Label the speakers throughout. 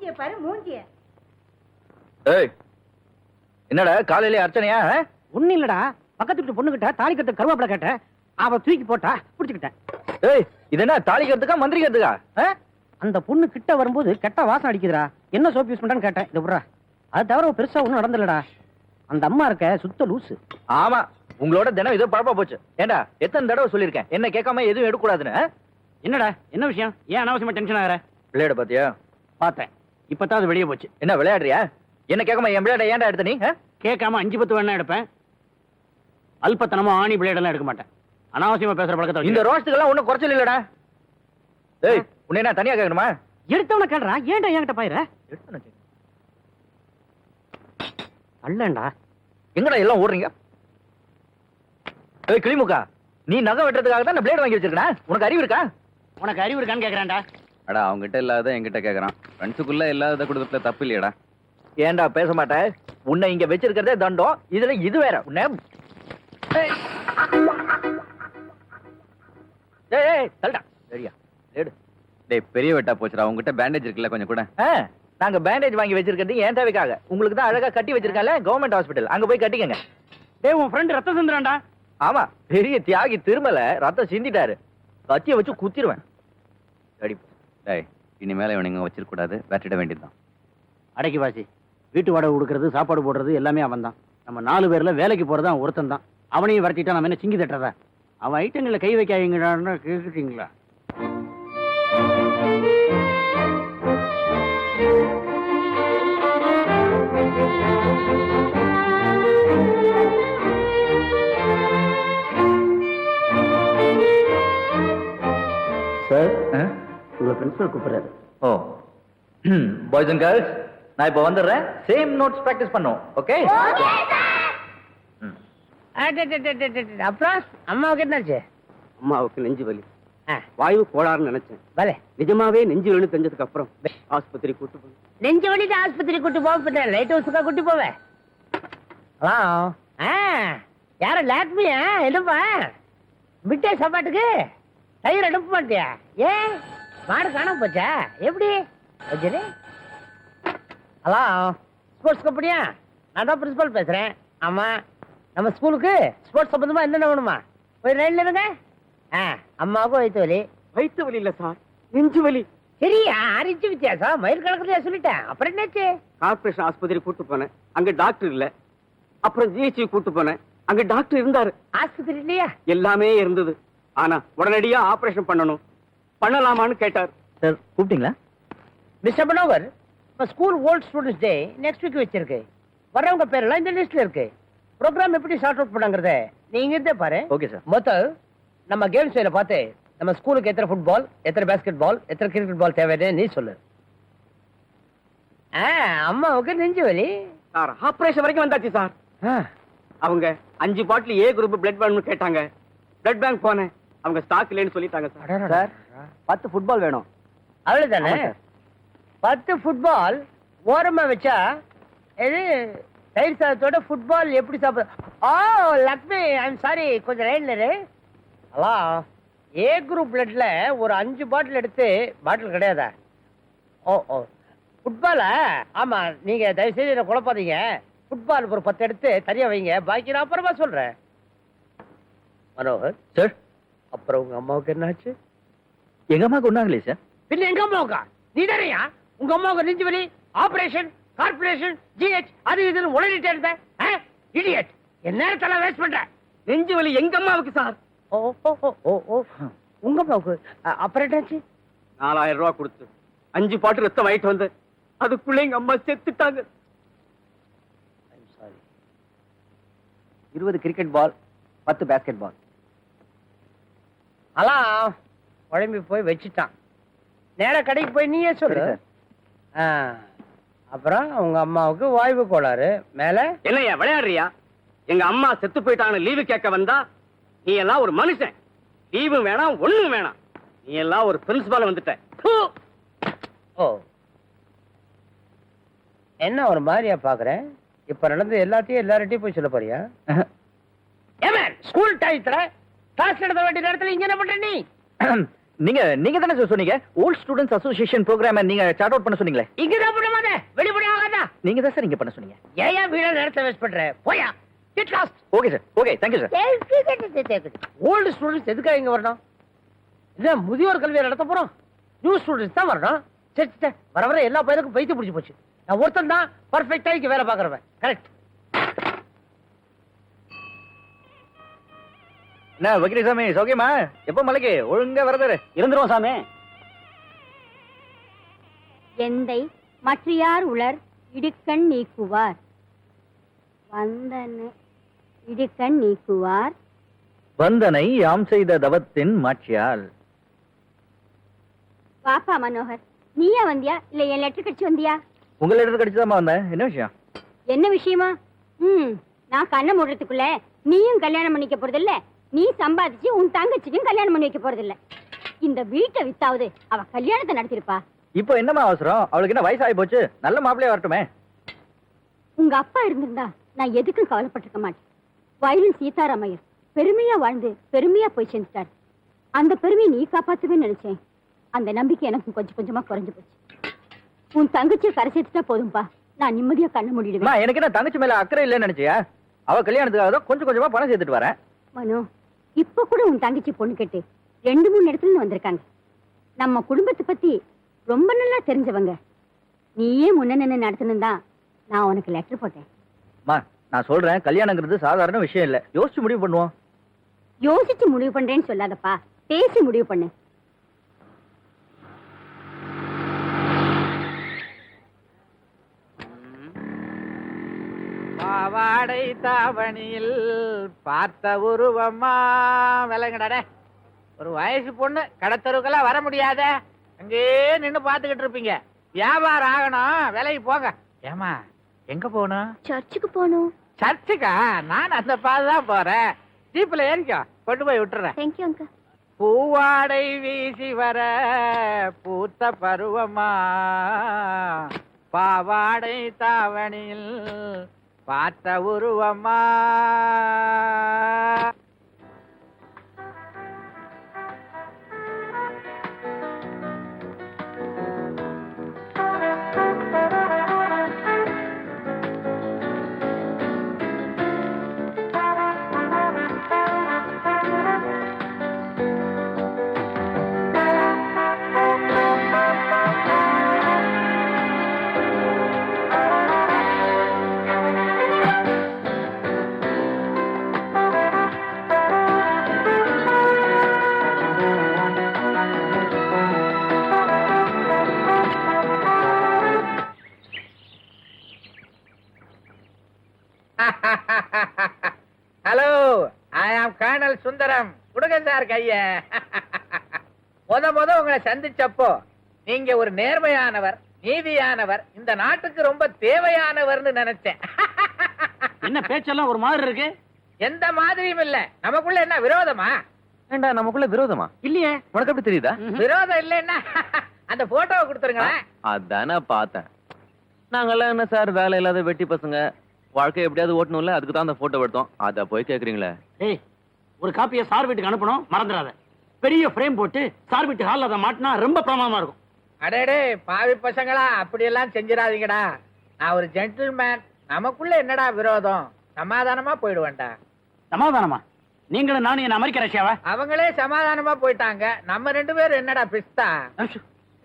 Speaker 1: மூஞ்சிய பாரு மூஞ்சிய.
Speaker 2: ஏய் என்னடா காலையிலே அர்ச்சனையா?
Speaker 3: ஒண்ணு இல்லடா, பக்கத்து வீட்டு பொண்ணுகிட்ட தாலி கட்ட கருவாப்பட கேட்டேன், அவ தூக்கி போட்டா புடிச்சுக்கிட்டேன்.
Speaker 2: ஏய் இது என்ன தாளிக்கிறதுக்கா மந்திரிக்கிறதுக்கா?
Speaker 3: அந்த பொண்ணு கிட்ட வரும்போது கெட்ட வாசம் அடிக்குதுடா, என்ன சோப் யூஸ் பண்றான்னு கேட்டேன். இது விட்றா, அது தவிர பெருசா ஒண்ணும் நடந்துலடா. அந்த அம்மா இருக்க சுத்த லூசு.
Speaker 2: ஆமா உங்களோட தினம் ஏதோ பழப்பா போச்சு. ஏண்டா எத்தனை தடவை சொல்லியிருக்கேன் என்ன கேட்காம எதுவும் எடுக்கக்கூடாதுன்னு.
Speaker 3: என்னடா என்ன விஷயம்? ஏன் அனாவசியமா டென்ஷன் ஆகுற?
Speaker 2: விளையாட பாத்தியா?
Speaker 3: பார்த்தேன், இப்பதான் அது வெளியே போச்சு.
Speaker 2: என்ன விளையாடுறியா? என்ன கேட்காம என் விளையாட ஏன்டா எடுத்த நீ?
Speaker 3: கேட்காம 5-10 வேணா எடுப்பேன், அல்பத்தனமா ஆணி பிளேடெல்லாம் எடுக்க மாட்டேன். அனாவசியமா பேசுற பழக்கத்தை
Speaker 2: இந்த ரோஸ்ட்டுக்கெல்லாம் ஒன்னும் குறைச்சல் இல்லடா. ஏய் உன்னை என்ன தனியா கேட்கணுமா?
Speaker 3: எடுத்தவன கேள்றா, ஏன்டா என்கிட்ட பாயிர? அல்லண்டா
Speaker 2: எங்கடா எல்லாம் ஓடுறீங்க? ஏய் கிளிமுக்கா, நீ நகை வெட்டுறதுக்காக தான் பிளேட் வாங்கி வச்சிருக்கா? உனக்கு அறிவு இருக்கா?
Speaker 3: உனக்கு அறிவு இருக்கான்னு கேக்குறான்டா.
Speaker 4: அடா அவங்ககிட்ட இல்லாத என்கிட்ட கேக்குறான். ஃப்ரெண்ட்ஸுக்குள்ள இல்லாத கொடுத்ததுல தப்பு இல்லையடா.
Speaker 2: ஏன்டா பேச மாட்டேன்? உன்னை இங்க வச்சிருக்கிறதே தண்டம், இதுல இது வேற. உன்னை ஏய் தள்ளுடா. சரியா லேடு.
Speaker 4: டேய் பெரிய வெட்டா போச்சுடா, உங்ககிட்ட பேண்டேஜ் இருக்குல்ல கொஞ்சம் கூட.
Speaker 2: நாங்க பேண்டேஜ் வாங்கி வச்சிருக்கிறது ஏன் தேவைக்காக. உங்களுக்கு தான் அழகா கட்டி வச்சிருக்கால கவர்மெண்ட் ஹாஸ்பிடல், அங்க போய் கட்டிக்கங்க.
Speaker 3: டேய் உன் ஃப்ரெண்ட் ரத்த சிந்துறான்டா.
Speaker 2: ஆமா பெரிய தியாகி திருமல ரத்தம் சிந்திட்டாரு, கத்திய வச்சு குத்திடுவேன்.
Speaker 4: டேய் இனிமேல இவனுங்க வச்சிருக்க கூடாது, வெட்டிட வேண்டியதுதான்.
Speaker 3: அடைக்கி வாசி, வீட்டு வாடகை கொடுக்கறது சாப்பாடு போடுறது எல்லாமே அவன் தான். நம்ம 4 பேர்ல வேலைக்கு போறதா ஒருத்தன் தான். அவனையும் வரட்டிட்டா நம்ம என்ன சிங்கி தட்டுறதா? அவன் ஐட்டங்களை கை வைக்காதீங்கடான்னு கேட்டுட்டீங்களா?
Speaker 2: சார்
Speaker 3: உங்க பிரின்சிபல் கூப்பிடுறாரு.
Speaker 2: ஓ பாய்ஸ் அண்ட் கேர்ள்ஸ், நான் இப்ப வந்துடுறேன். சேம் நோட்ஸ் பிராக்டிஸ் பண்ணோம். ஓகே?
Speaker 3: அப்புறம் அம்மாவுக்கு என்னாச்சு? அம்மாவுக்கு நெஞ்சு வலி, வாயு கோளாறுன்னு நினைச்சேன். நிஜமாவே நெஞ்சு வலி தெரிஞ்சதுக்கு அப்புறம் ஆஸ்பத்திரி கூட்டு போய்
Speaker 1: நெஞ்சு வலிக்கு ஆஸ்பத்திரி கூட்டு போக லைட் ஹவுஸுக்கா கூட்டி போவேன். ஹலோ, யார லாக்மியா? என்னப்பா விட்டே சாப்பாட்டுக்கு தயிர் அனுப்ப மாட்டியா? ஏன் மாடு காணாம போச்சா? எப்படி? ஹலோ ஸ்போர்ட்ஸ் கம்பெனியா? நான் தான் பிரின்சிபல் பேசுறேன். ஆமா, நம்ம ஸ்கூலுக்கு ஸ்போர்ட்ஸ் சம்பந்தமா என்னென்ன வேணுமா? போய் லைன்ல இருங்க. அம்மாவுக்கும் வயிற்று வலி.
Speaker 3: வயிற்று வலி இல்ல சார், நெஞ்சு வலி.
Speaker 1: சரியா? 6 இன்ச்சு வித்தியாசம், மயில் கணக்குலயா சொல்லிட்டேன். அப்புறம் என்னாச்சு?
Speaker 3: கார்பரேஷன் ஆஸ்பத்திரி கூட்டு போனேன், அங்க டாக்டர் இல்ல. அப்புறம் ஜிஹெச் கூட்டு போனேன், அங்க டாக்டர் இருந்தாரு.
Speaker 1: ஆஸ்பத்திரி இல்லையா?
Speaker 3: எல்லாமே இருந்தது. ஆனா உடனடியா ஆபரேஷன் பண்ணணும், பண்ணலாமான்னு கேட்டார்.
Speaker 2: சார் கூப்பிட்டீங்களா?
Speaker 1: மிஸ்டர் மனோகர், இப்ப school volt students day next week வச்சிருக்கு. வர்றவங்க பேரெல்லாம் இந்த லிஸ்ட்ல இருக்கு. ப்ரோக்ராம் எப்படி சார்ட் அவுட் பண்ணாங்கறத நீங்க இருந்தே பாரு.
Speaker 2: Okay sir.
Speaker 1: மொத்தம் நம்ம கேம்ஸ் வேல பார்த்து நம்ம ஸ்கூலுக்கு எத்தனை ஃபுட்பால், எத்தனை பாஸ்கெட் பால், எத்தனை கிரிக்கெட் பால் தேவைன்னு நீ சொல்லு. அம்மாவுக்கு நெஞ்சு வலி
Speaker 3: சார். ஆபரேஷன் வரைக்கும் வந்தாச்சு சார். அவங்க 5 பாட்டில் ஏ குரூப் பிளட் வேணும்னு கேட்டாங்க. பிளட் பேங்க் போனேன், அவங்க ஸ்டாக் இல்லைன்னு சொல்லிட்டாங்க சார்.
Speaker 2: சார் 10 ஃபுட்பால் வேணும்.
Speaker 1: அவ்வளவுதானே? 10 ஃபுட்பால் ஓரமா வச்சா இது தயிர் சாதத்தோட ஃபுட்பால் எப்படி சாப்பிட? ஓ லக்ஷ்மி, ஐம் சாரி, கொஞ்சம் லைன்ல இரு. ஹலோ, ஏ குரூப் பிளட்ல ஒரு 5 பாட்டில் எடுத்து, பாட்டில் கிடையாதா? ஓ ஃபுட்பாலா? ஆமா, நீங்க தயவு செய்து என்ன குழப்பாதீங்க. ஃபுட்பால் ஒரு 10 எடுத்து தனியா வைங்க, பாக்கி நான் அப்புறமா சொல்றேன். மனோகர்
Speaker 2: சார்,
Speaker 1: அப்புறம் உங்க அம்மாவுக்கு என்னாச்சு?
Speaker 2: எங்க அம்மாவுக்கு ஒண்ணாங்களே சார்.
Speaker 1: பின்ன எங்க அம்மாவுக்கா? நீ தானையா உங்க அம்மாவுக்கு நெஞ்சு வலி, ஆபரேஷன், கார்பரேஷன், ஜிஹெச் அது இதுன்னு உடனிட்டே இருந்த இடியட். என் நேரத்தெல்லாம் வேஸ்ட் பண்ற.
Speaker 3: நெஞ்சு வலி எங்க அம்மாவுக்கு சார்.
Speaker 1: ஓ உங்க அம்மாவுக்கு அப்புறம் என்னாச்சு?
Speaker 3: 4000 ரூபாய் கொடுத்து 5 பாட்டு ரத்தம் வாங்கிட்டு வந்து அதுக்குள்ள எங்க அம்மா செத்துட்டாங்க.
Speaker 2: 20 கிரிக்கெட் பால், 10 பாஸ்கெட் பால்.
Speaker 1: அலாம் குழம்பி போய் வச்சுட்டான். நேரா கடைக்கு போய் நீயே சொல்லு. அப்புறம் உங்க அம்மாவுக்கு வாய்வு கோளாறு. மேல
Speaker 3: என்னையா விளையாடுறியா? எங்க அம்மா செத்து போயிட்டாங்க, லீவு கேட்க வந்தா நீ எல்லாம் ஒரு மனுஷன். லீவு வேணாம், ஒண்ணும் வேணாம். நீ எல்லாம் ஒரு பிரின்சிபால் வந்துட்ட.
Speaker 1: ஓ என்ன ஒரு மாதிரியா பாக்குறேன்? இப்ப நடந்து எல்லாத்தையும் எல்லார்ட்டையும் போய் சொல்ல போறியா? ஸ்கூல் டயத்துல கிளாஸ் நடத்த வேண்டிய நேரத்துல இங்க என்ன பண்ற நீ?
Speaker 2: நீங்க தானே சார் சொன்னீங்க ஓல்ட் ஸ்டூடெண்ட்ஸ் அசோசியேஷன் ப்ரோக்ராம் நீங்க சார்ட் அவுட் பண்ண சொன்னீங்களே.
Speaker 1: இங்கதான் பண்ண மாட்டேன், வெளிப்படையா ஆகாதா?
Speaker 2: நீங்க தான் சார் இங்க பண்ண சொன்னீங்க.
Speaker 1: ஏன் வீட நேரத்தை வேஸ்ட் பண்ற? போயா, get lost.
Speaker 2: Okay sir, okay, thank you sir.
Speaker 1: Old students எதுக்காக இங்க வரணும்? இல்ல முதியோர் கல்வியை நடத்த போறோம், நியூ ஸ்டூடெண்ட்ஸ் தான் வரணும். சரி சரி, வர வர எல்லா பையனுக்கும் பைத்தியம் பிடிச்சி போச்சு. நான் ஒருத்தன் தான் பர்ஃபெக்டா இங்க வேலை பாக்குறவன். கரெக்ட்.
Speaker 2: என்ன வக்கீல் சாமி சௌக்கியமா? எப்ப மலைக்கு ஒழுங்கா வரதாரு?
Speaker 3: இருந்துருவோம் சாமி.
Speaker 5: எந்தை மற்றையார் உளர் இடுக்கண் நீக்குவார், வந்தன இடுக்கண் நீக்குவார்.
Speaker 2: வந்தனை யாம் செய்த தவத்தின் மாட்சியால்.
Speaker 5: பாப்பா மனோகர், நீயா வந்தியா இல்ல என் லெட்டர் கடிச்சு வந்தியா?
Speaker 2: உங்க லெட்டர் கடிச்சுதான் வந்தேன். என்ன விஷயம்?
Speaker 5: என்ன விஷயமா? நான் கண்ணை மூடுறதுக்குள்ள நீயும் கல்யாணம் பண்ணிக்க போறதில்ல, நீ சம்பாதிச்சு உன் தங்கச்சிக்கும் கல்யாணம் பண்ணி வைக்க போறதில்ல. இந்த வீட்டை வித்தாவது அவ கல்யாணத்தை நடத்திருப்பா.
Speaker 2: இப்போ என்னமா அவசரம்? அவளுக்கு என்ன வயசாகி போச்சு, நல்ல மாப்பிள்ளையா வரட்டுமே.
Speaker 5: உங்க அப்பா இருந்திருந்தா நான் எதுக்கும் கவலைப்பட்டிருக்க மாட்டேன். வயலின் சீதாராமையர் பெருமையா வாழ்ந்து பெருமையா போய் சேர்ந்துட்டாரு. அந்த பெருமையை நீ காப்பாத்துவே நினைச்சேன். அந்த நம்பிக்கை எனக்கு கொஞ்சம் கொஞ்சமா குறைஞ்சு போச்சு. உன் தங்கச்சியை கரை சேர்த்துட்டா போதும்பா, நான் நிம்மதியா கண்ணு மூடிடுவேன்.
Speaker 2: எனக்கு என்ன தங்கச்சி மேல அக்கறை இல்லைன்னு நினைச்சியா? அவ கல்யாணத்துக்காக தான் கொஞ்சம் கொஞ்சமா பணம் சேர்த்துட்டு வரேன்.
Speaker 5: மனோ, இப்ப கூட உன் தங்கச்சி பொண்ணு கேட்டு 2-3 இடத்துல வந்திருக்காங்க. நம்ம குடும்பத்தை பத்தி ரொம்ப நல்லா தெரிஞ்சவங்க. நீயே முன்ன நின்று நடத்தணும் தான் நான் உனக்கு லெட்டர் போட்டேன்.
Speaker 2: நான் சொல்றேன், கல்யாணங்கிறது சாதாரண விஷயம் இல்ல, யோசிச்சு முடிவு பண்ணுவோம்.
Speaker 5: யோசிச்சு முடிவு பண்றேன்னு சொல்லாதப்பா, பேசி முடிவு பண்ணு.
Speaker 6: பாவாடை தாவணியில் பார்த்த உருவமா விலங்கடா. ஒரு வயசு பொண்ணு கடத்தருக்கெல்லாம் வர முடியாத, அங்கே நின்னு பாத்துக்கிட்டு இருப்பீங்க. வியாபாரம் ஆகணும், விலைக்கு போங்க. ஏமா எங்க போகணும்?
Speaker 5: சர்ச்சுக்கு போகணும்.
Speaker 6: சர்ச்சுக்கா? நான் அந்த பாதுதான் போறேன். ஜீப்ல ஏறிக்கோ, கொண்டு போய் விட்டுறேன்.
Speaker 5: Thank you uncle.
Speaker 6: பூவாடை வீசி வர பூத்த பருவமா, பாவாடை தாவணியில் பார்த்த உருவமா. ஹலோ, ஐ ஆம் கர்னல் சுந்தரம். கொடுங்க சார் கைய. முத உங்களை சந்திச்சப்போ நீங்க ஒரு நேர்மையானவர், நீதியானவர், இந்த நாட்டுக்கு ரொம்ப தேவையானவர்னு நினைச்சேன்.
Speaker 3: என்ன பேச்செல்லாம் ஒரு மாதிரி இருக்கு?
Speaker 6: எந்த மாதிரியும் இல்ல. நமக்குள்ள என்ன விரோதமா?
Speaker 4: ஏண்டா நமக்குள்ள விரோதமா?
Speaker 3: இல்லையே.
Speaker 4: உனக்கு எப்படி தெரியுதா?
Speaker 6: விரோதம் இல்லைன்னா அந்த போட்டோவை கொடுத்துருங்களேன்.
Speaker 4: அதானே பார்த்தேன். நாங்கெல்லாம் என்ன சார் வேலை இல்லாத வெட்டி பசங்க, வாழ்க்கை எப்படியாவது ஓட்டணும்ல, அதுக்கு தான் அந்த போட்டோ எடுத்தோம். அத போய் கேக்குறீங்களே.
Speaker 3: ஏய், ஒரு காப்பியை சார் வீட்டுக்கு அனுப்பணும், மறந்துடாத. பெரிய ஃப்ரேம் போட்டு சார் வீட்டு ஹால்ல அதை மாட்டினா ரொம்ப பிரமாதமா இருக்கும்.
Speaker 6: அடேடே பாவி பசங்களா, அப்படியெல்லாம் செஞ்சிடாதீங்கடா. நான் ஒரு ஜென்டில்மேன். நமக்குள்ள என்னடா விரோதம்? சமாதானமா போயிடுவேன்டா.
Speaker 3: சமாதானமா? நீங்களும் நானும் என்ன அமெரிக்க ரஷ்யாவா?
Speaker 6: அவங்களே சமாதானமா போயிட்டாங்க, நம்ம 2 பேரும் என்னடா பிஸ்தா?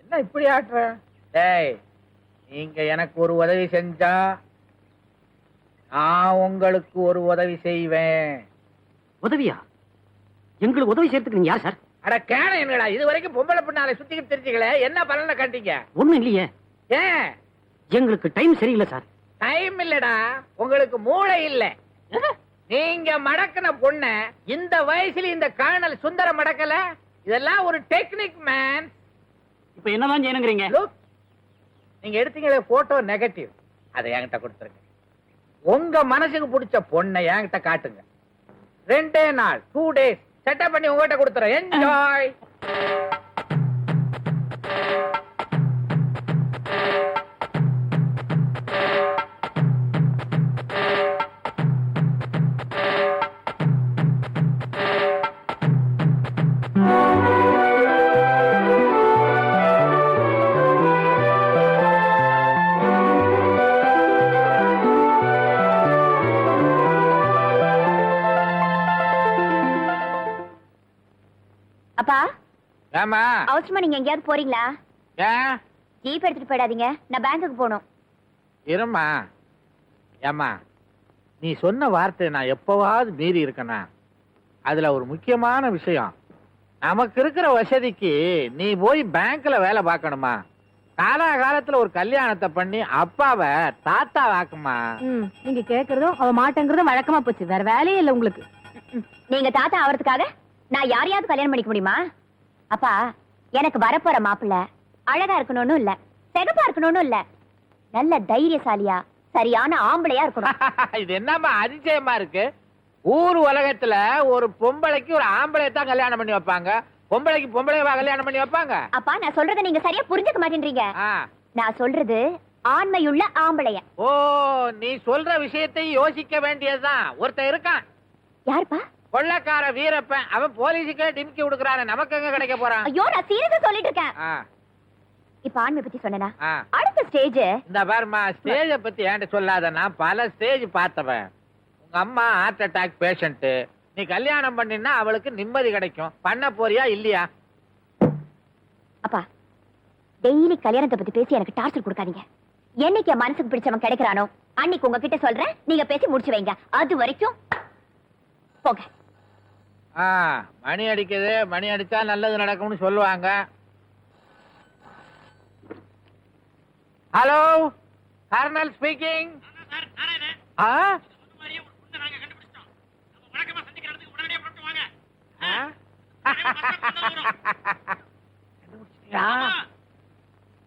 Speaker 6: என்ன இப்படி ஆட்டுற? டேய், நீங்க எனக்கு ஒரு உதவி செஞ்சா நான் உங்களுக்கு ஒரு உதவி செய்வேன்.
Speaker 3: உதவியா? எங்களுக்கு உதவி செய்யறதுக்கு நீங்க யார் சார்?
Speaker 6: அட கேன என்னடா, இது வரைக்கும் பொம்பளை பின்னாலே சுத்திக்கிட்டு தெரிஞ்சுக்கல, என்ன பலனை கண்டீங்க?
Speaker 3: ஒண்ணும் இல்லையே.
Speaker 6: ஏன்?
Speaker 3: எங்களுக்கு டைம் சரியில்லை சார்.
Speaker 6: டைம் இல்லடா, உங்களுக்கு மூளை இல்ல. நீங்க மடக்கின பொண்ண இந்த வயசுல இந்த கர்னல் சுந்தரம் மடக்கல. இதெல்லாம் ஒரு டெக்னிக் மேன்.
Speaker 3: இப்ப என்னதான் செய்யணுங்கிறீங்க?
Speaker 6: நீங்க எடுத்தீங்களே போட்டோ நெகட்டிவ், அதை என்கிட்ட கொடுத்துருங்க. உங்க மனசுக்கு பிடிச்ச பொண்ணை என்கிட்ட காட்டுங்க. 2 நாள் 2 days செட்டப் பண்ணி உங்ககிட்ட கொடுத்துறேன். என்ஜாய்.
Speaker 5: அப்பா
Speaker 6: ஏமா
Speaker 5: அவசரமா நீங்க எங்கேயாவது போறீங்களா?
Speaker 6: ஏன்
Speaker 5: ஜீப் எடுத்துட்டு போயிடாதீங்க, நான் பேங்குக்கு போகணும்.
Speaker 6: இருமா. ஏமா நீ சொன்ன வார்த்தை நான் எப்பவாவது மீறி இருக்கனா? அதுல ஒரு முக்கியமான விஷயம், நமக்கு இருக்கிற வசதிக்கு நீ போய் பேங்க்ல வேலை பார்க்கணுமா? காலகாலத்துல ஒரு கல்யாணத்தை பண்ணி அப்பாவை தாத்தா வாக்குமா?
Speaker 5: நீங்க கேக்குறதும் அவ மாட்டேங்கிறதும் வழக்கமா போச்சு, வேற வேலையே இல்ல உங்களுக்கு. நீங்க தாத்தா ஆவறதுக்காக நான் யாரையாவது கல்யாணம் பண்ணிக்க முடியுமா? அப்பா, எனக்கு வரப்போற மாப்பிள்ள அழகா இருக்கணும்னு இல்ல, சிகப்பா இருக்கணும்னு இல்ல, நல்ல தைரியசாலியா சரியான ஆம்பளையா இருக்கணும்.
Speaker 6: இது என்னம்மா அதிசயமா இருக்கு? ஊர் உலகத்துல ஒரு பொம்பளைக்கு ஒரு ஆம்பளை தான் கல்யாணம் பண்ணி வைப்பாங்க, பொம்பளைக்கு பொம்பளைவா கல்யாணம் பண்ணி வைப்பாங்க?
Speaker 5: அப்பா, நான் சொல்றதை நீங்க சரியா புரிஞ்சுக்க மாட்டேன்றீங்க.
Speaker 6: ஆ.
Speaker 5: நான் சொல்றது ஆண்மையுள்ள ஆம்பளைய.
Speaker 6: ஓ, நீ சொல்ற விஷயத்தை யோசிக்க வேண்டியதுதான். ஒருத்தன் இருக்கான்,
Speaker 5: யாருப்பா?
Speaker 6: கொள்ளக்கார வீரப்பன். அவன் போலீஸுக்கே டிமிக்கி கொடுக்கறானே, நமக்கு எங்க கிடைக்க போறான்?
Speaker 5: ஐயோ, நான் சீரியஸா சொல்லிட்டு இருக்கேன்.
Speaker 6: ஆ,
Speaker 5: இப்ப ஆண்மை பத்தி சொன்னேனா?
Speaker 6: ஆ.
Speaker 5: அடுத்த ஸ்டேஜ்.
Speaker 6: இந்த பாருமா, ஸ்டேஜ பத்தி ஏன்ட்ட சொல்லாத, நான் பல ஸ்டேஜ் பார்த்தவன். உங்க அம்மா ஹார்ட் அட்டாக் பேஷண்ட், நீ கல்யாணம் பண்ணினா அவளுக்கு நிம்மதி கிடைக்கும். பண்ண போறியா இல்லையா?
Speaker 5: அப்பா, டெய்லி கல்யாணத்தை பத்தி பேசி எனக்கு டார்ச்சர் கொடுக்காதீங்க. என்னைக்கு என் மனசுக்கு பிடிச்சவன் கிடைக்கிறானோ அன்னைக்கு உங்ககிட்ட சொல்றேன், நீங்க பேசி முடிச்சு வைங்க. அது வரைக்கும் போங்க.
Speaker 6: ஆ, மணி அடிக்குது, மணி அடிச்சா நல்லது நடக்கும்னு சொல்லுவாங்க. Hello, colonel speaking. ஆ?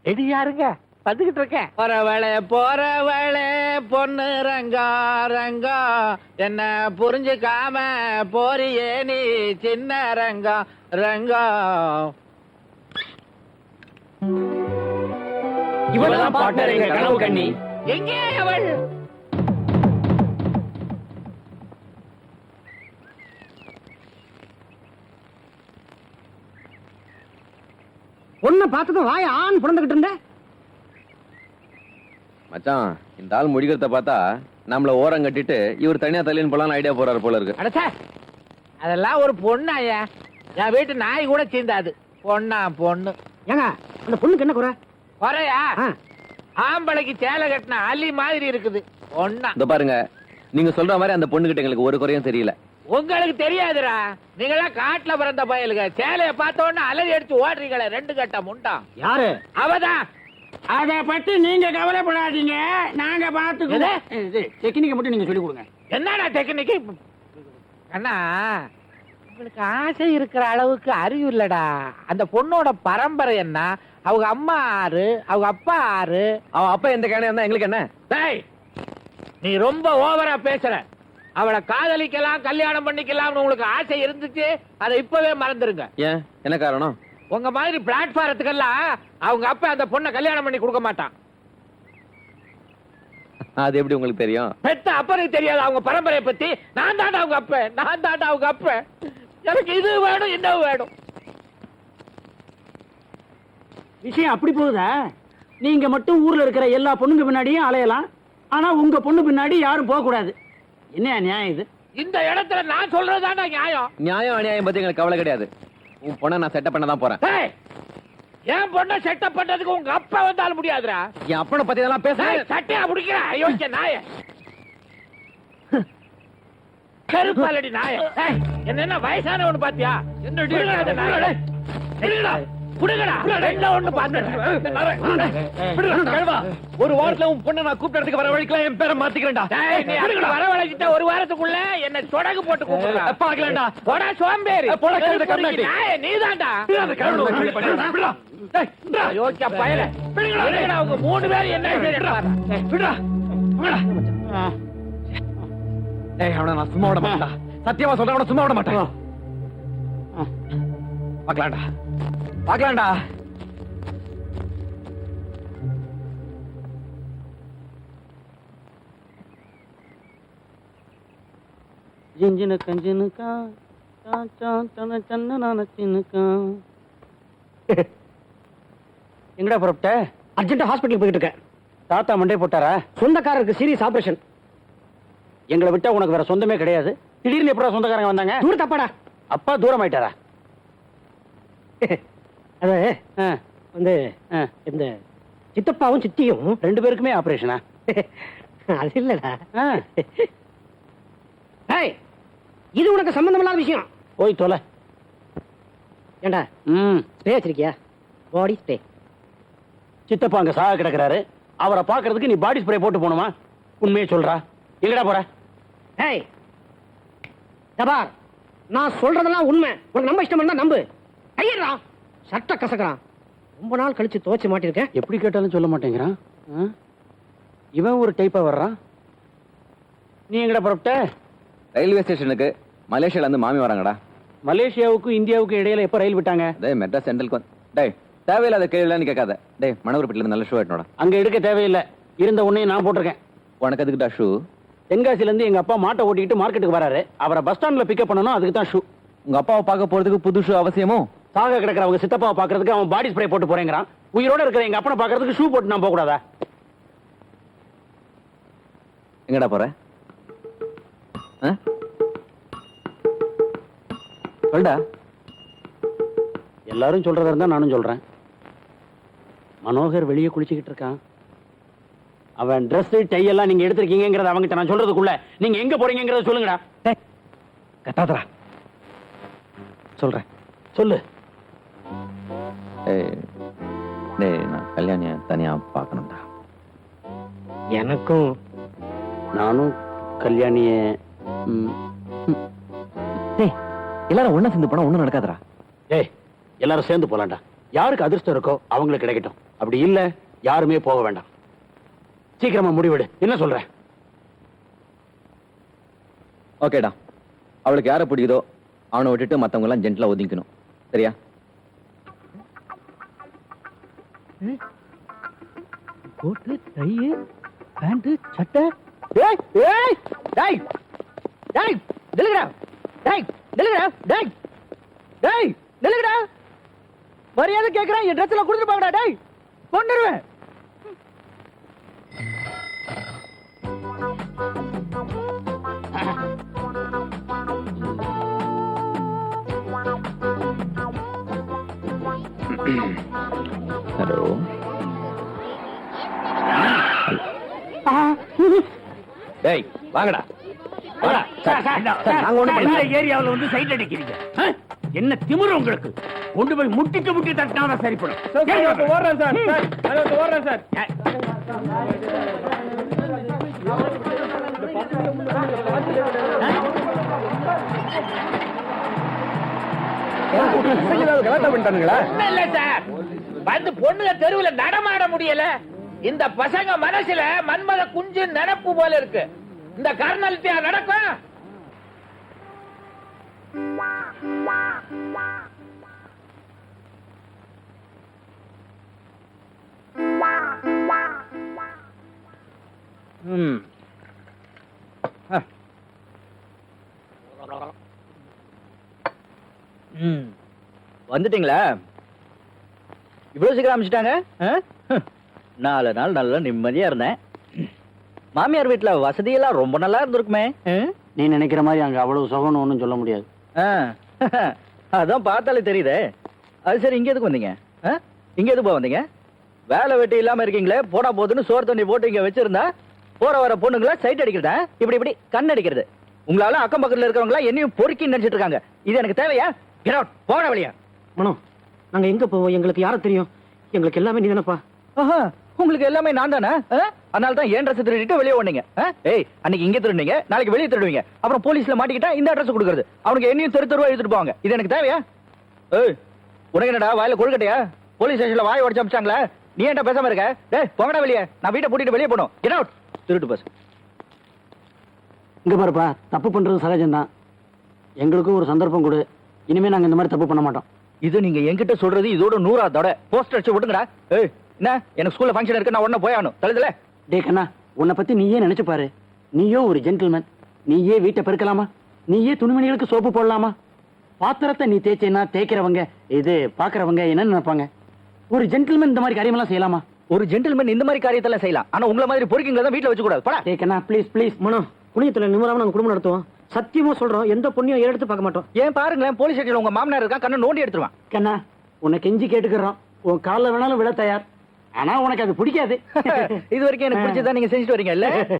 Speaker 6: எடி யாருங்க வந்துகிட்டு இருக்கேன். போறவளே பொண்ணு ரங்கா ரங்கா, என்ன புரிஞ்சுக்காம போறியே நீ சின்ன ரங்கா ரங்கா.
Speaker 3: இவளதான் பார்ட்னர் எங்க கனவு கண்ணி.
Speaker 6: எங்கே அவள்?
Speaker 3: பொண்ணை பார்த்ததும் வாய ஆண் புலந்துகிட்டு இருந்த.
Speaker 4: மச்சான், இந்த ஆள் முடிக்கிறத பார்த்தா நம்மள ஓரம் கட்டிட்டு இவர் தனியா தலையின் போலான்னு ஐடியா போறாரு போல இருக்கு.
Speaker 6: அட சார், அதெல்லாம் ஒரு பொண்ணு ஐயா, என் வீட்டு நாய் கூட சீந்தாது. பொண்ணா பொண்ணு?
Speaker 3: ஏங்க, அந்த பொண்ணுக்கு என்ன குறை?
Speaker 6: குறையா? ஆம்பளைக்கு சேலை கட்டின அலி மாதிரி இருக்குது. பொண்ணா?
Speaker 4: இந்த பாருங்க, நீங்க சொல்ற மாதிரி அந்த பொண்ணுகிட்ட எங்களுக்கு ஒரு குறையும் தெரியல.
Speaker 6: உங்களுக்கு தெரியாதுடா, நீங்களாம் காட்டுல பிறந்த பயலுங்க. சேலைய பார்த்த உடனே அலறி அடிச்சு ஓடுறீங்களே, 2 கட்ட முண்டா.
Speaker 3: யாரு?
Speaker 6: அவதான்.
Speaker 3: அத பத்தி நீங்க கவலைப்படாதீங்க, நாங்க பாத்துக்குவோம். டெக்னிக்க மட்டும் நீங்க சொல்லி கொடுங்க.
Speaker 6: என்னடா டெக்னிக்கு? அண்ணா, உங்களுக்கு ஆசை இருக்கிற அளவுக்கு அறிவு இல்லடா. அந்த பொண்ணோட பரம்பரை என்ன, அவங்க அம்மா ஆறு, அவங்க அப்பா ஆறு.
Speaker 4: அவன் அப்பா எந்த கேனையா இருந்தா எங்களுக்கு என்ன?
Speaker 6: டேய், நீ ரொம்ப ஓவரா பேசுற. அவளை காதலிக்கலாம், கல்யாணம் பண்ணிக்கலாம்னு உங்களுக்கு ஆசை இருந்துச்சு, அதை இப்பவே மறந்துருங்க.
Speaker 4: ஏன், என்ன காரணம்?
Speaker 6: உங்க மாதிரி பிளாட்பாரத்துக்கெல்லாம் அவங்க அப்பா அந்த பொண்ணை கல்யாணம் பண்ணி கொடுக்க மாட்டான்.
Speaker 4: அது எப்படி உங்களுக்கு தெரியும்?
Speaker 6: பெத்த அப்பனுக்கு தெரியாது அவங்க பரம்பரையை பத்தி. நான் தாண்டா அவங்க அப்ப, நான் தாண்டா அவங்க அப்ப. எனக்கு இது வேணும், இந்த வேணும்.
Speaker 3: விஷயம் அப்படி போகுதா? நீங்க மட்டும் ஊர்ல இருக்கிற எல்லா பொண்ணுங்க பின்னாடியும் அலையலாம், ஆனா உங்க பொண்ணு பின்னாடி யாரும் போக கூடாது. என்ன நியாயம் இது?
Speaker 6: இந்த இடத்துல நான் சொல்றதுதான்டா நியாயம்.
Speaker 4: நியாயம் அநியாயம் பத்தி எங்களுக்கு கவலை கிடையாது. உன் பொண்ணை நான் செட்டப் பண்ண தான் போறேன்.
Speaker 6: ஏய், என் பொண்ணை செட்டப் பண்றதுக்கு உங்க அப்பா வந்தாலும் முடியாதுடா.
Speaker 4: என் அப்பனை பத்தி இதெல்லாம் பேச
Speaker 6: சட்டையா முடிக்கிற அயோக்கிய நாய, கருப்பாலடி நாய. ஏய், என்ன வயசானவனு பாத்தியா?
Speaker 4: ஒரு வாரத்துல உன் பொண்ணை நான் கூப்பிட்டு வர வழிக்கலாம் என் பேரை மாத்திக்கிறேன்டா.
Speaker 6: வரவழைச்சிட்ட ஒரு வாரத்துக்குள்ள என்ன சொடகு போட்டு கூப்பிடுறா.
Speaker 4: பாக்கலாம்டா.
Speaker 6: போடா சோம்பேறி. நீதான்டா யோசிக்க பயல. அவங்க 3 பேர் என்ன
Speaker 4: அவனை நான் சும்மா விட மாட்டேன். சத்தியமா சொல்றேன், அவனை சும்மா விட மாட்டேன். பாக்கலாம்டா, பாக்கலாம்டா.
Speaker 3: ஜிஞ்சின கஞ்சினுக்கா சன்னச்சினுக்கா. எங்கடா புறப்பட்ட? அர்ஜென்ட்டா ஹாஸ்பிட்டல் போயிட்டு இருக்கேன். தாத்தா மண்டே போட்டாரா? சொந்தக்காரருக்கு சீரியஸ் ஆபரேஷன். எங்களை விட்டா உனக்கு வேற சொந்தமே கிடையாது. திடீர்னு எப்படா சொந்தக்காரங்க வந்தாங்க? தூர தப்பாடா. அப்பா தூரம் ஆயிட்டாரா? அது வந்து இந்த சித்தப்பாவும் சித்தியும் 2 பேருக்குமே ஆபரேஷனா? அது இல்லடா. இது உனக்கு சம்பந்தமில்லாத விஷயம். போய் தொலை. ஏண்டா ஸ்ப்ரே வச்சிருக்கியா? Body spray. சித்தப்பா அங்க சாக கிடக்குறாரு. அவரை பாக்குறதுக்கு நீ பாடி ஸ்ப்ரே போட்டு போணுமா? உண்மையே சொல்றா. எங்கடா போற? ஜபார், நான் சொல்றதெல்லாம் உண்மை. உனக்கு நம்ப இஷ்டம் இருந்தா நம்பு. ஐயரா சட்ட கசக்குறான். ரொம்ப நாள் கழிச்சு துவைச்சு மாட்டிருக்கேன். எப்படி கேட்டாலும் சொல்ல மாட்டேங்கிறான். இவன் ஒரு டைப்பா வர்றான். நீ எங்கடா புறப்பட்ட?
Speaker 4: ரயில்வே ஸ்டேஷனுக்கு மலேசியால இருந்து மாமி வராங்கடா.
Speaker 3: மலேசியாவுக்கும் இந்தியாவுக்கும் இடையில எப்ப ரயில் விட்டாங்க?
Speaker 4: டேய் மெட்ராஸ் சென்ட்ரலுக்கு டேய் தேவையில்லாத கேள்விலாம் கேட்காத. டேய் மணவரப்பட்டில இருந்து நல்ல ஷூ எடுனோடா.
Speaker 3: அங்க எடுக்க தேவையில்லை. இருந்த உன்னையும் நான் போட்டிருக்கேன்.
Speaker 4: உனக்கு எதுக்குடா ஷூ?
Speaker 3: தென்காசில இருந்து எங்க அப்பா மாட்டை ஓட்டிக்கிட்டு மார்க்கெட்டுக்கு வராரு. அவரை பஸ் ஸ்டாண்ட்ல பிக்கப் பண்ணனும். அதுக்கு தான் ஷூ.
Speaker 4: உங்க அப்பாவை பார்க்க போறதுக்கு புது ஷூ அவசியமோ?
Speaker 3: சாக கிடக்குறவங்க சித்தப்பாவை பாக்குறதுக்கு அவன் பாடி ஸ்ப்ரே போட்டு போறேங்கிறான். உயிரோட இருக்கிற எங்க அப்பனை பாக்குறதுக்கு ஷூ போட்டு நான் போக கூடாதா?
Speaker 4: எங்கடா போற? சொல்டா.
Speaker 3: எல்லாரும் சொல்றதா இருந்தா நானும் சொல்றேன். மனோகர் வெளியே குளிச்சுக்கிட்டு இருக்கான். அவன் Dress டை எல்லாம் நீங்க எடுத்திருக்கீங்கங்கறத அவங்கிட்ட நான் சொல்றதுக்குள்ள நீங்க எங்க போறீங்கங்கறத சொல்லுங்கடா.
Speaker 4: கட்டாதடா. சொல்றேன்.
Speaker 3: சொல்லு.
Speaker 4: டேய் நான் கல்யாணிய தனியா பார்க்கணும்டா.
Speaker 3: எனக்கும் நானும் கல்யாணிய
Speaker 4: எல்லாரும் ஒண்ணா சேர்ந்து போனா ஒண்ணும் நடக்காதடா.
Speaker 3: ஏய் எல்லாரும் சேர்ந்து போலாம்டா. யாருக்கு அதிர்ஷ்டம் இருக்கோ அவங்களுக்கு கிடைக்கட்டும். அப்படி இல்ல யாருமே போக வேண்டாம். சீக்கிரமா முடிவெடு. என்ன சொல்ற?
Speaker 4: ஓகேடா. அவளுக்கு யாரை பிடிக்குதோ அவனை விட்டுட்டு மத்தவங்க எல்லாம் ஜென்டலா ஒதுங்கிக்கணும். சரியா?
Speaker 3: கோட்டு, டை, பேண்ட், சட்டை. ஏய் ஏய் டேய் டேய் நில்லுடா. டேய் நில்லுடா. டேய் டேய் நில்லுடா. மரியாதை கேக்குறேன். என் Dressல கொடுத்துட்டு போங்கடா. டேய் கொன்னுருவேன்.
Speaker 4: ஹலோ. டேய் வாங்கடா. வாடா.
Speaker 3: நாங்க ஒண்ணு இந்த ஏரியாவுல வந்து சைட் அடிக்கிறீங்க. என்ன திமிரு உங்களுக்கு? கொண்டு போய் முட்டி தட்டினா சரிப்படும். ஓடுறேன் சார். ஓடுறேன் சார்.
Speaker 6: இல்ல சார், வந்து பொண்ணுங்க தெருவுல நடமாட முடியல. இந்த பசங்க மனசுல மன்மத குஞ்சு நினைப்பு போல இருக்கு. இந்த காரணத்தியா நடக்கும்.
Speaker 2: வந்துட்டீங்களா? இவ்வளவு சீக்கிரம் அமைச்சிட்டாங்க. 4 நாள் நல்லா நிம்மதியா இருந்தேன். மாமியார் வீட்டுல வசதியெல்லாம் ரொம்ப நல்லா இருந்திருக்குமே.
Speaker 3: நீ நினைக்கிற மாதிரி அங்க அவ்வளவு சுகம்னு ஒண்ணும் சொல்ல முடியாது.
Speaker 2: அதான் பார்த்தாலே தெரியுதே. அது சரி, இங்க எதுக்கு வந்தீங்க? இங்க எதுக்கு வந்தீங்க? வேலை வெட்டி இல்லாம இருக்கீங்களே, போனா போதுன்னு சோறு தண்ணி போட்டு இங்க வச்சிருந்தா போற வர பொண்ணுங்கள சைட் அடிக்கிறதா? இப்படி கண் அடிக்கிறது. உங்களால அக்கம் பக்கத்துல இருக்கிறவங்களா என்னையும் பொறுக்கி நினைச்சிட்டு இருக்காங்க. இது எனக்கு தேவையா? Get out. போட வழியா.
Speaker 3: மனோ, நாங்க எங்க போவோம்? எங்களுக்கு யார தெரியும்? எங்களுக்கு எல்லாமே நீ தானப்பா.
Speaker 2: உங்களுக்கு எல்லாமே நான் தானே. அதனால தான் ஏன் ட்ரெஸ் திருடிட்டு வெளியே ஓடுனீங்க. ஏய், அன்னைக்கு இங்க திருடுனீங்க, நாளைக்கு வெளியே திருடுவீங்க. அப்புறம் போலீஸ்ல மாட்டிக்கிட்டா இந்த அட்ரஸ் கொடுக்கறது. அவனுக்கு என்னையும் தெருவா எடுத்துட்டு போவாங்க. இது எனக்கு தேவையா? ஏய், உனக்கு என்னடா வாயில கொழுக்கட்டையா? போலீஸ் ஸ்டேஷன்ல வாய் உடைச்சு அமிச்சாங்களா? நீ ஏன்டா பேசாம இருக்க? டேய் போங்கடா வெளியே. நான் வீட்டை பூட்டிட்டு வெளியே போகணும். Get out. திருட்டு பஸ்.
Speaker 3: இங்க பாருப்பா, தப்பு பண்றது சகஜம்தான். எங்களுக்கும் ஒரு சந்தர்ப்பம் கொடு. இனிமே நாங்க இந்த மாதிரி தப்பு பண்ண மாட்டோம்.
Speaker 2: இது நீங்க என்கிட்ட சொல்றது இதோட 100ஆவது போஸ்டர் அடிச்சு விட்டுங்கடா. ஏய், என்ன எனக்கு ஸ்கூல்ல ஃபங்க்ஷன் இருக்கு, நான் உடனே போயாகணும். தள்ளுதல.
Speaker 3: டே கண்ணா, உன்னை பத்தி நீயே நினைச்சு பாரு. நீயோ ஒரு ஜென்டில்மேன். நீயே வீட்டை பெருக்கலாமா? நீயே துணிமணிகளுக்கு சோப்பு போடலாமா? பாத்திரத்தை நீ தேய்ச்சேன்னா தேய்க்கிறவங்க, இது பாக்குறவங்க என்ன நினைப்பாங்க? ஒரு ஜென்டில்மேன் இந்த மாதிரி காரியமெல்லாம் செய்யலாமா?
Speaker 2: ஒரு ஜென்டில்மேன் இந்த மாதிரி காரியத்தெல்லாம் செய்யலாம். ஆனா உங்களை மாதிரி பொறுக்கிங்களை தான் வீட்டுல வச்சு கூடாது. போடா.
Speaker 3: டே கண்ணா, ப்ளீஸ் ப்ளீஸ். மனோ, புனியத்துல நிம்மராம நாங்க குடும்பம் நடத்துவோம். சத்தியமா சொல்றோம், எந்த பொண்ணையும் எடுத்து பார்க்க மாட்டோம்.
Speaker 2: ஏன் பாருங்களேன், போலீஸ் ஸ்டேஷன்ல உங்க மாமனார் இருக்கா, கண்ணை நோண்டி எடுத்துருவான்.
Speaker 3: கண்ணா, உன்னை கெஞ்சி கேட்டுக்கிறோம், உன் காலில் வேணாலும் விழ தயார். ஆனா உனக்கு அது பிடிக்காது.
Speaker 2: இது வரைக்கும் எனக்கு பிடிச்சதா நீங்க செஞ்சுட்டு வரீங்க இல்ல?